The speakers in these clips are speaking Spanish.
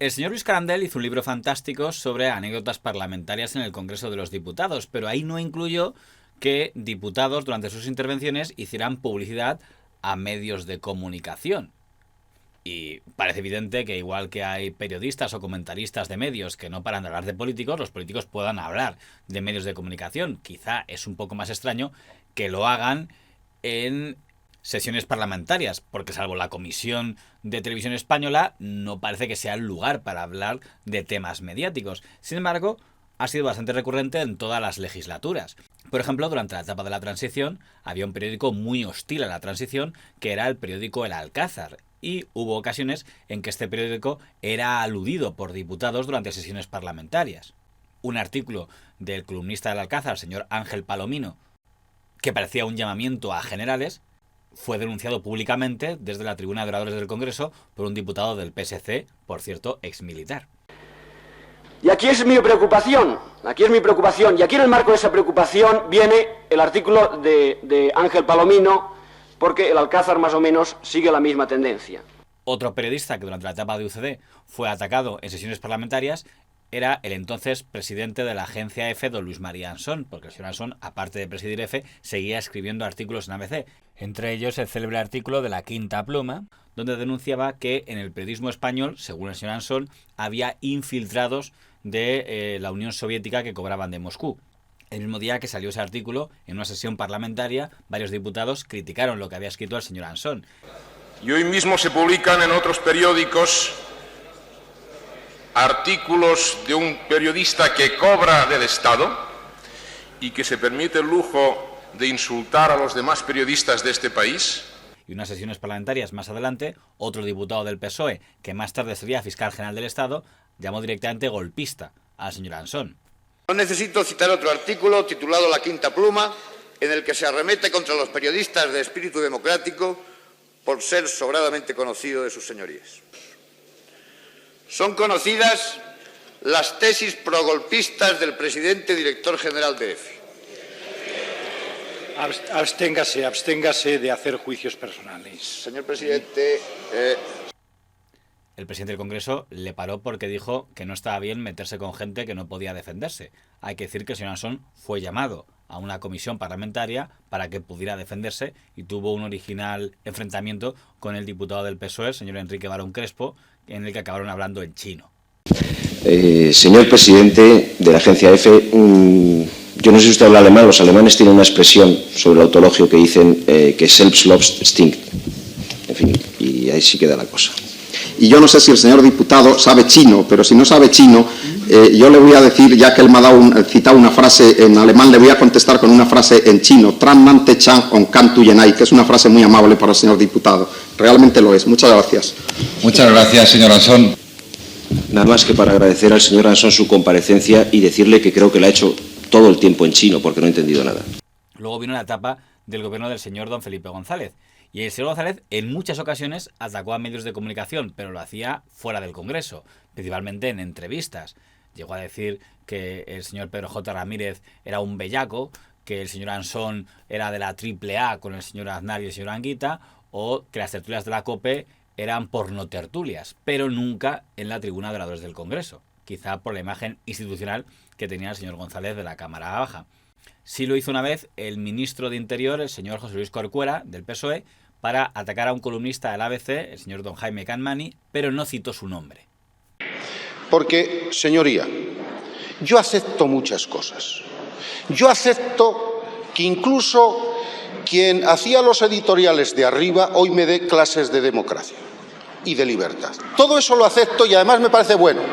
El señor Luis Carandel hizo un libro fantástico sobre anécdotas parlamentarias en el Congreso de los Diputados, pero ahí no incluyó que diputados durante sus intervenciones hicieran publicidad a medios de comunicación. Y parece evidente que igual que hay periodistas o comentaristas de medios que no paran de hablar de políticos, los políticos puedan hablar de medios de comunicación. Quizá es un poco más extraño que lo hagan en sesiones parlamentarias, porque salvo la Comisión de Televisión Española, no parece que sea el lugar para hablar de temas mediáticos. Sin embargo, ha sido bastante recurrente en todas las legislaturas. Por ejemplo, durante la etapa de la transición, había un periódico muy hostil a la transición, que era el periódico El Alcázar, y hubo ocasiones en que este periódico era aludido por diputados durante sesiones parlamentarias. Un artículo del columnista del Alcázar, el señor Ángel Palomino, que parecía un llamamiento a generales, fue denunciado públicamente desde la tribuna de oradores del Congreso por un diputado del PSC, por cierto, exmilitar. Y aquí es mi preocupación, y aquí en el marco de esa preocupación viene el artículo de Ángel Palomino, porque el Alcázar más o menos sigue la misma tendencia. Otro periodista que durante la etapa de UCD fue atacado en sesiones parlamentarias era el entonces presidente de la agencia EFE, don Luis María Ansón, porque el señor Ansón, aparte de presidir EFE, seguía escribiendo artículos en ABC. Entre ellos el célebre artículo de La Quinta Pluma, donde denunciaba que en el periodismo español, según el señor Ansón, había infiltrados de la Unión Soviética que cobraban de Moscú. El mismo día que salió ese artículo, en una sesión parlamentaria, varios diputados criticaron lo que había escrito el señor Ansón. Y hoy mismo se publican en otros periódicos artículos de un periodista que cobra del Estado y que se permite el lujo de insultar a los demás periodistas de este país. Y unas sesiones parlamentarias más adelante, otro diputado del PSOE, que más tarde sería fiscal general del Estado, llamó directamente golpista al señor Ansón. No necesito citar otro artículo titulado La Quinta Pluma, en el que se arremete contra los periodistas de espíritu democrático por ser sobradamente conocido de sus señorías. Son conocidas las tesis progolpistas del presidente director general de EFE. Absténgase de hacer juicios personales. Señor presidente... El presidente del Congreso le paró porque dijo que no estaba bien meterse con gente que no podía defenderse. Hay que decir que el señor Ansón fue llamado a una comisión parlamentaria para que pudiera defenderse y tuvo un original enfrentamiento con el diputado del PSOE, el señor Enrique Barón Crespo, en el que acabaron hablando en chino. Señor presidente de la agencia EFE, yo no sé si usted habla alemán, los alemanes tienen una expresión sobre el autologio que dicen que Selbstlob stinkt. En fin, y ahí sí queda la cosa. Y yo no sé si el señor diputado sabe chino, pero si no sabe chino, yo le voy a decir, ya que él me ha citado una frase en alemán, le voy a contestar con una frase en chino, Tran Nante Chan on Kantu Yenai, que es una frase muy amable para el señor diputado. Realmente lo es. Muchas gracias. Muchas gracias, señor Ansón. Nada más que para agradecer al señor Ansón su comparecencia y decirle que creo que la ha hecho todo el tiempo en chino, porque no he entendido nada. Luego vino la etapa del gobierno del señor don Felipe González. Y el señor González en muchas ocasiones atacó a medios de comunicación, pero lo hacía fuera del Congreso, principalmente en entrevistas. Llegó a decir que el señor Pedro J. Ramírez era un bellaco, que el señor Ansón era de la AAA con el señor Aznar y el señor Anguita, o que las tertulias de la COPE eran pornotertulias, pero nunca en la tribuna de oradores del Congreso, quizá por la imagen institucional que tenía el señor González de la Cámara Baja. Sí lo hizo una vez el ministro de Interior, el señor José Luis Corcuera, del PSOE, para atacar a un columnista del ABC, el señor don Jaime Canmani, pero no citó su nombre. Porque, señoría, yo acepto muchas cosas. Yo acepto que incluso quien hacía los editoriales de arriba hoy me dé clases de democracia y de libertad. Todo eso lo acepto y además me parece bueno.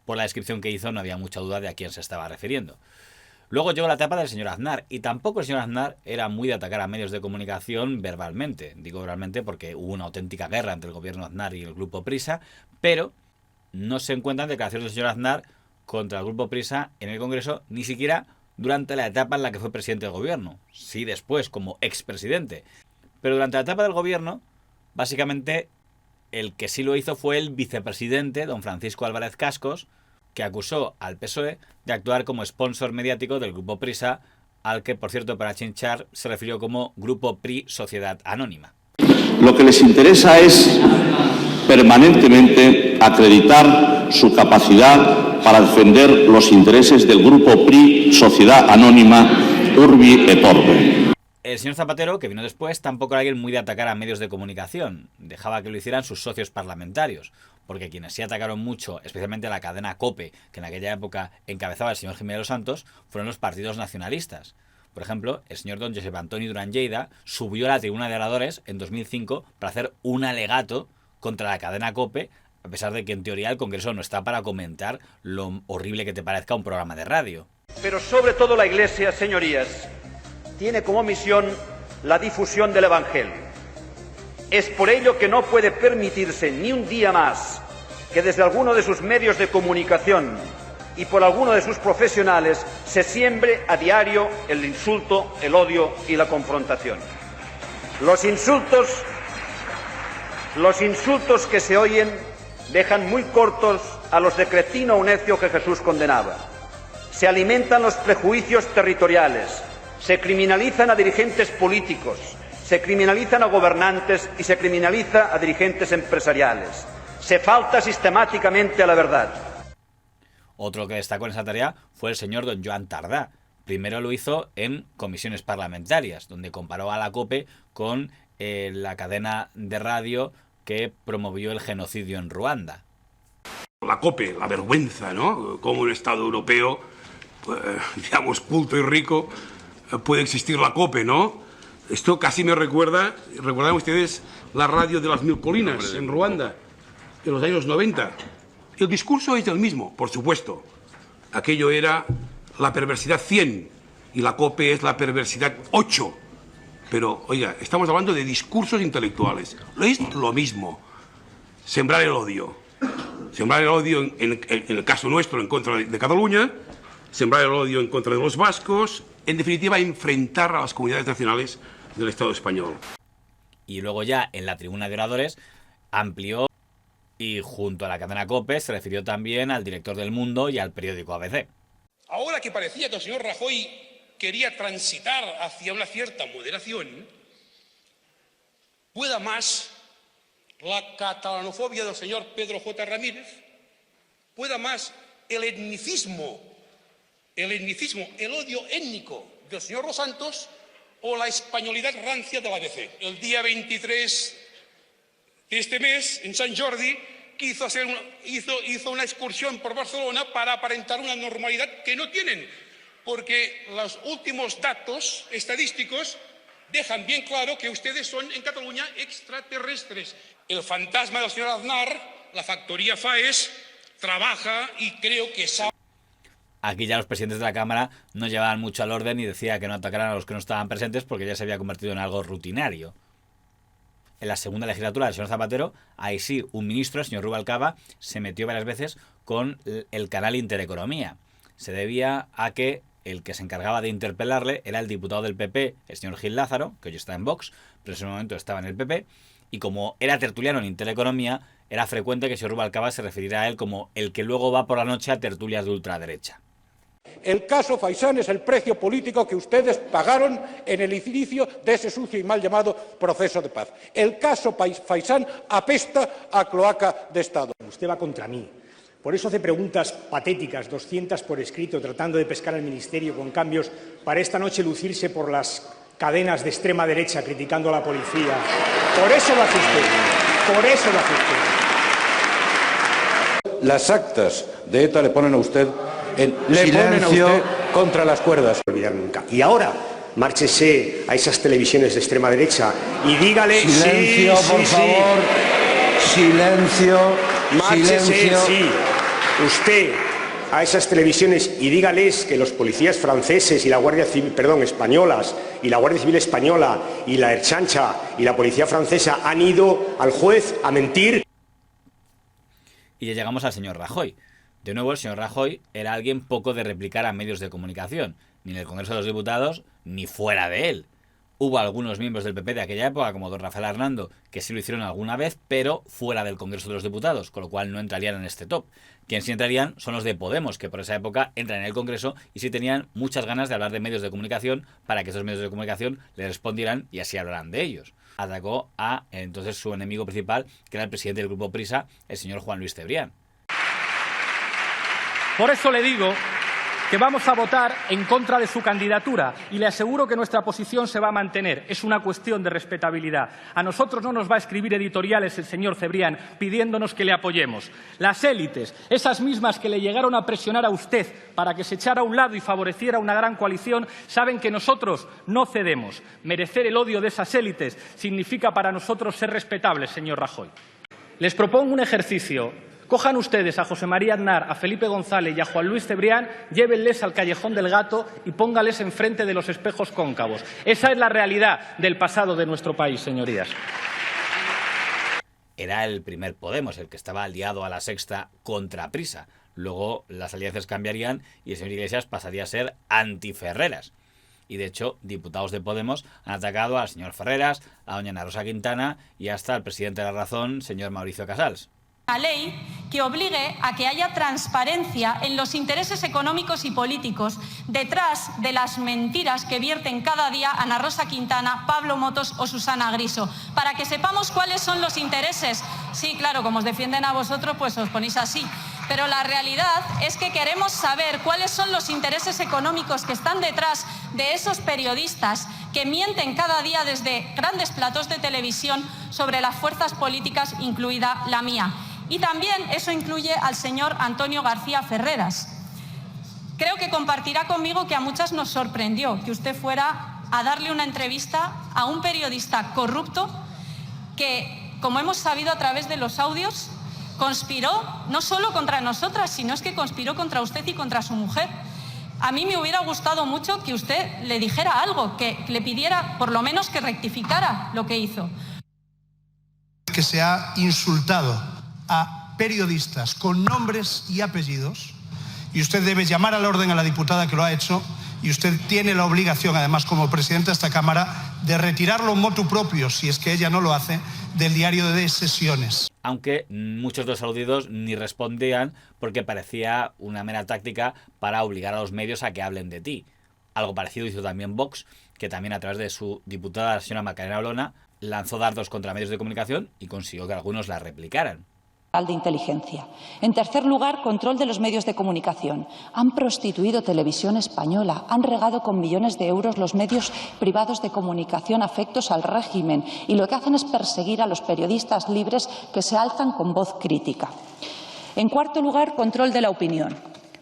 Por la descripción que hizo no había mucha duda de a quién se estaba refiriendo. Luego llegó la etapa del señor Aznar, y tampoco el señor Aznar era muy de atacar a medios de comunicación verbalmente. Digo verbalmente porque hubo una auténtica guerra entre el gobierno Aznar y el Grupo Prisa, pero no se encuentran declaraciones del señor Aznar contra el Grupo Prisa en el Congreso, ni siquiera durante la etapa en la que fue presidente del gobierno. Sí, después, como expresidente. Pero durante la etapa del gobierno, básicamente, el que sí lo hizo fue el vicepresidente, don Francisco Álvarez Cascos, que acusó al PSOE de actuar como sponsor mediático del Grupo Prisa, al que, por cierto, para chinchar, se refirió como Grupo PRI Sociedad Anónima. Lo que les interesa es permanentemente acreditar su capacidad para defender los intereses del grupo PRI, Sociedad Anónima, Urbi et Orbe. El señor Zapatero, que vino después, tampoco era alguien muy de atacar a medios de comunicación. Dejaba que lo hicieran sus socios parlamentarios, porque quienes sí atacaron mucho, especialmente a la cadena COPE, que en aquella época encabezaba el señor Jiménez Los Santos, fueron los partidos nacionalistas. Por ejemplo, el señor don Josep Antoni Duran Lleida subió a la tribuna de oradores en 2005 para hacer un alegato contra la cadena COPE, a pesar de que en teoría el Congreso no está para comentar lo horrible que te parezca un programa de radio. Pero sobre todo la Iglesia, señorías, tiene como misión la difusión del Evangelio. Es por ello que no puede permitirse ni un día más que desde alguno de sus medios de comunicación y por alguno de sus profesionales se siembre a diario el insulto, el odio y la confrontación. Los insultos que se oyen dejan muy cortos a los de cretino o necio que Jesús condenaba. Se alimentan los prejuicios territoriales, se criminalizan a dirigentes políticos, se criminalizan a gobernantes y se criminaliza a dirigentes empresariales. Se falta sistemáticamente a la verdad. Otro que destacó en esa tarea fue el señor don Joan Tardá. Primero lo hizo en comisiones parlamentarias, donde comparó a la COPE con la cadena de radio que promovió el genocidio en Ruanda. La COPE, la vergüenza, ¿no? Como un Estado europeo, pues, digamos, culto y rico, puede existir la COPE, ¿no? Esto casi me recuerdan ustedes la radio de las Mil Colinas en Ruanda, de los años 90. El discurso es el mismo, por supuesto. Aquello era la perversidad 100 y la COPE es la perversidad 8. Pero, oiga, estamos hablando de discursos intelectuales. Es lo mismo. Sembrar el odio. Sembrar el odio, en el caso nuestro, en contra de Cataluña. Sembrar el odio en contra de los vascos. En definitiva, enfrentar a las comunidades nacionales del Estado español. Y luego ya, en la tribuna de oradores, amplió y junto a la cadena COPE se refirió también al director del Mundo y al periódico ABC. Ahora que parecía que el señor Rajoy quería transitar hacia una cierta moderación, pueda más la catalanofobia del señor Pedro J. Ramírez, pueda más el etnicismo, el odio étnico del señor Los Santos o la españolidad rancia de la ABC. El día 23 de este mes, en Sant Jordi, hizo una excursión por Barcelona para aparentar una normalidad que no tienen, porque los últimos datos estadísticos dejan bien claro que ustedes son en Cataluña extraterrestres. El fantasma del señor Aznar, la factoría FAES, trabaja y creo que sabe. Aquí ya los presidentes de la Cámara no llevaban mucho al orden y decía que no atacaran a los que no estaban presentes porque ya se había convertido en algo rutinario. En la segunda legislatura del señor Zapatero, ahí sí, un ministro, el señor Rubalcaba, se metió varias veces con el canal Intereconomía. Se debía a que el que se encargaba de interpelarle era el diputado del PP, el señor Gil Lázaro, que hoy está en Vox, pero en ese momento estaba en el PP, y como era tertuliano en Intereconomía, era frecuente que el señor Rubalcaba se refiriera a él como el que luego va por la noche a tertulias de ultraderecha. El caso Faisán es el precio político que ustedes pagaron en el inicio de ese sucio y mal llamado proceso de paz. El caso Faisán apesta a cloaca de Estado. Usted va contra mí. Por eso hace preguntas patéticas, 200 por escrito, tratando de pescar al Ministerio con cambios para esta noche lucirse por las cadenas de extrema derecha criticando a la policía. Por eso lo hace usted. Por eso lo hace usted. Las actas de ETA le ponen a usted contra las cuerdas. No olvidar nunca. Y ahora, márchese a esas televisiones de extrema derecha y dígale... Silencio, por favor. Silencio. Márchese, Silencio. sí. Usted a esas televisiones y dígales que los policías franceses y la Guardia Civil, españolas, y la Guardia Civil española y la Ertzaintza y la policía francesa han ido al juez a mentir. Y ya llegamos al señor Rajoy. De nuevo, el señor Rajoy era alguien poco de replicar a medios de comunicación, ni en el Congreso de los Diputados, ni fuera de él. Hubo algunos miembros del PP de aquella época, como don Rafael Hernando, que sí lo hicieron alguna vez, pero fuera del Congreso de los Diputados, con lo cual no entrarían en este top. Quienes sí entrarían son los de Podemos, que por esa época entran en el Congreso y sí tenían muchas ganas de hablar de medios de comunicación para que esos medios de comunicación le respondieran y así hablaran de ellos. Atacó a entonces su enemigo principal, que era el presidente del Grupo Prisa, el señor Juan Luis Cebrián. Por eso le digo que vamos a votar en contra de su candidatura y le aseguro que nuestra posición se va a mantener. Es una cuestión de respetabilidad. A nosotros no nos va a escribir editoriales el señor Cebrián pidiéndonos que le apoyemos. Las élites, esas mismas que le llegaron a presionar a usted para que se echara a un lado y favoreciera una gran coalición, saben que nosotros no cedemos. Merecer el odio de esas élites significa para nosotros ser respetables, señor Rajoy. Les propongo un ejercicio. Cojan ustedes a José María Aznar, a Felipe González y a Juan Luis Cebrián, llévenles al Callejón del Gato y póngales enfrente de los espejos cóncavos. Esa es la realidad del pasado de nuestro país, señorías. Era el primer Podemos, el que estaba aliado a la Sexta contra Prisa. Luego las alianzas cambiarían y el señor Iglesias pasaría a ser anti-Ferreras. Y de hecho, diputados de Podemos han atacado al señor Ferreras, a doña Ana Rosa Quintana y hasta al presidente de La Razón, señor Mauricio Casals. Una ley que obligue a que haya transparencia en los intereses económicos y políticos detrás de las mentiras que vierten cada día Ana Rosa Quintana, Pablo Motos o Susana Griso, para que sepamos cuáles son los intereses. Sí, claro, como os defienden a vosotros, pues os ponéis así. Pero la realidad es que queremos saber cuáles son los intereses económicos que están detrás de esos periodistas que mienten cada día desde grandes platos de televisión sobre las fuerzas políticas, incluida la mía. Y también eso incluye al señor Antonio García Ferreras. Creo que compartirá conmigo que a muchas nos sorprendió que usted fuera a darle una entrevista a un periodista corrupto que, como hemos sabido a través de los audios, conspiró no solo contra nosotras, sino es que conspiró contra usted y contra su mujer. A mí me hubiera gustado mucho que usted le dijera algo, que le pidiera por lo menos que rectificara lo que hizo. Que se ha insultado a periodistas con nombres y apellidos, y usted debe llamar al orden a la diputada que lo ha hecho, y usted tiene la obligación, además, como presidente de esta Cámara, de retirarlo motu propio, si es que ella no lo hace, del diario de sesiones. Aunque muchos de los aludidos ni respondían porque parecía una mera táctica para obligar a los medios a que hablen de ti. Algo parecido hizo también Vox, que también a través de su diputada, la señora Macarena Olona, lanzó dardos contra medios de comunicación y consiguió que algunos la replicaran. De inteligencia. En tercer lugar, control de los medios de comunicación. Han prostituido Televisión Española, han regado con millones de euros los medios privados de comunicación afectos al régimen y lo que hacen es perseguir a los periodistas libres que se alzan con voz crítica. En cuarto lugar, control de la opinión.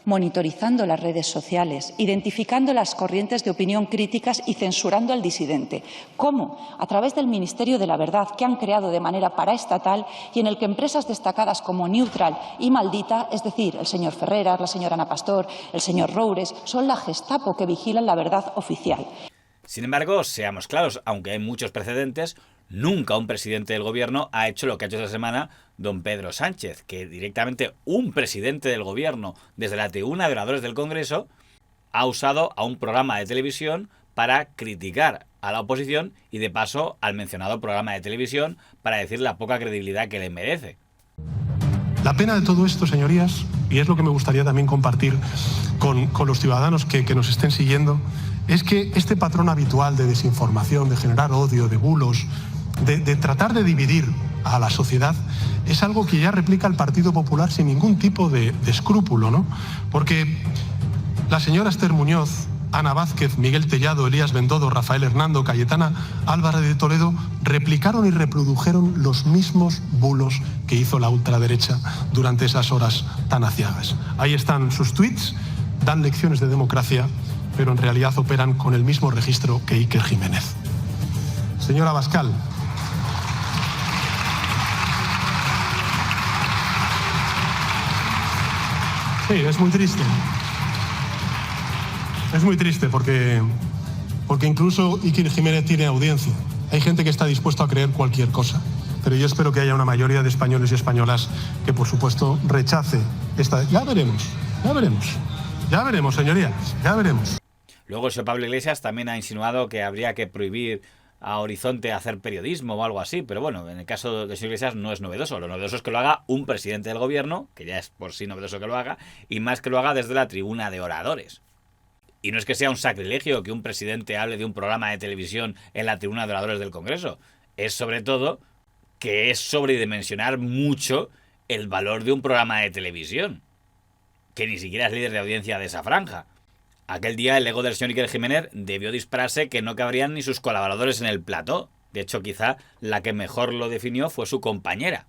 Monitorizando las redes sociales, identificando las corrientes de opinión críticas y censurando al disidente. ¿Cómo? A través del Ministerio de la Verdad, que han creado de manera paraestatal y en el que empresas destacadas como Neutral y Maldita, es decir, el señor Ferreras, la señora Ana Pastor, el señor Roures, son la Gestapo que vigilan la verdad oficial. Sin embargo, seamos claros, aunque hay muchos precedentes, nunca un presidente del gobierno ha hecho lo que ha hecho esta semana don Pedro Sánchez, que directamente un presidente del gobierno, desde la tribuna de oradores del Congreso, ha usado a un programa de televisión para criticar a la oposición y de paso al mencionado programa de televisión para decir la poca credibilidad que le merece. La pena de todo esto, señorías, y es lo que me gustaría también compartir con los ciudadanos que nos estén siguiendo, es que este patrón habitual de desinformación, de generar odio, de bulos, de tratar de dividir a la sociedad, es algo que ya replica el Partido Popular sin ningún tipo de escrúpulo, ¿no? Porque la señora Esther Muñoz, Ana Vázquez, Miguel Tellado, Elías Bendodo, Rafael Hernando, Cayetana Álvarez de Toledo replicaron y reprodujeron los mismos bulos que hizo la ultraderecha durante esas horas tan aciagas. Ahí están sus tuits, dan lecciones de democracia, pero en realidad operan con el mismo registro que Iker Jiménez. Señora Abascal. Sí, es muy triste. Es muy triste porque incluso Iker Jiménez tiene audiencia. Hay gente que está dispuesta a creer cualquier cosa. Pero yo espero que haya una mayoría de españoles y españolas que, por supuesto, rechace esta... Ya veremos, señorías, ya veremos. Luego el señor Pablo Iglesias también ha insinuado que habría que prohibir a Horizonte hacer periodismo o algo así, pero bueno, en el caso de señor Iglesias no es novedoso. Lo novedoso es que lo haga un presidente del gobierno, que ya es por sí novedoso que lo haga, y más que lo haga desde la tribuna de oradores. Y no es que sea un sacrilegio que un presidente hable de un programa de televisión en la tribuna de oradores del Congreso. Es sobre todo que es sobredimensionar mucho el valor de un programa de televisión. que ni siquiera es líder de audiencia de esa franja. Aquel día el ego del señor Iker Jiménez debió dispararse que no cabrían ni sus colaboradores en el plató. De hecho, quizá la que mejor lo definió fue su compañera.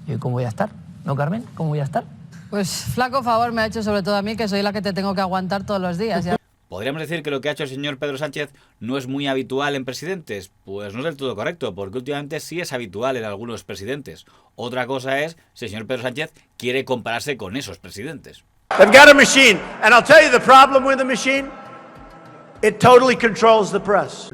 ¿Y cómo voy a estar? ¿No, Carmen? ¿Cómo voy a estar? Pues flaco favor me ha hecho sobre todo a mí, que soy la que te tengo que aguantar todos los días. ¿Ya? ¿Podríamos decir que lo que ha hecho el señor Pedro Sánchez no es muy habitual en presidentes? Pues no es del todo correcto, porque últimamente sí es habitual en algunos presidentes. Otra cosa es si el señor Pedro Sánchez quiere compararse con esos presidentes. They've got a machine, and I'll tell you the problem with the machine. It totally controls the press.